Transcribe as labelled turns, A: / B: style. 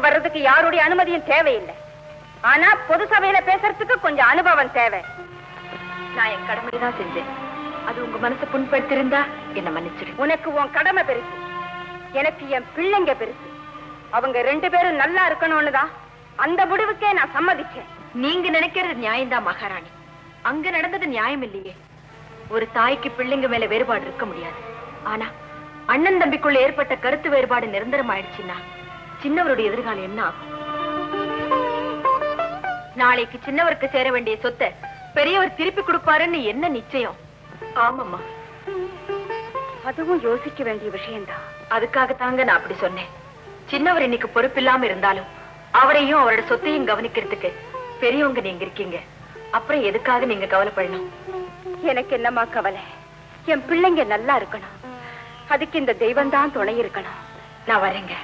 A: வர்றதுக்கு யாருடைய அனுமதியும் தேவையில்லை. ஆனா பொது சபையில பேசுறதுக்கு கொஞ்சம் அனுபவம் தேவை.
B: நான் என் கடமைதான் செஞ்சேன். அது உங்க மனசை புண்படுத்திருந்தா என்ன மன்னிச்சிரு.
A: உனக்கு உன் கடமை பெருசு, எனக்கு என் பிள்ளைங்க பெருசு. அவங்க 2 பேரும் நல்லா இருக்கணும்னுதான் அந்த முடிவுக்கே நான் சம்மதிச்சேன்.
B: நீங்க நினைக்கிறது நியாயம்தான் மகாராணி. அங்க நடந்தது நியாயம் இல்லையே. ஒரு தாய்க்கு பிள்ளைங்க மேல வேறுபாடு இருக்க முடியாது. ஆனா அண்ணன் தம்பிக்குள்ள ஏற்பட்ட கருத்து வேறுபாடு நிரந்தரம் ஆயிடுச்சுன்னா சின்னவருடைய எதிர்காலம் என்ன ஆகும்? நாளைக்கு சின்னவருக்கு சேர வேண்டிய சொத்தை பெரியவர் திருப்பி கொடுப்பாருன்னு என்ன நிச்சயம்? ஆமாம்மா,
A: அதுவும் யோசிக்க வேண்டிய விஷயம்தான்.
B: அதுக்காகத்தாங்க நான் அப்படி சொன்னேன். சின்னவர் இன்னைக்கு பொறுப்பில்லாம இருந்தாலும் அவரையும் அவரோட சொத்தையும் கவனிக்கிறதுக்கு பெரியவங்க நீங்க இருக்கீங்க. அப்புறம் எதுக்காக நீங்க கவலைப்படணும்?
A: எனக்கு என்னமா கவலை? என் பிள்ளைங்க நல்லா இருக்கணும். அதுக்கு இந்த தெய்வம் தான் துணை இருக்கணும்.
B: நான் வரேங்க.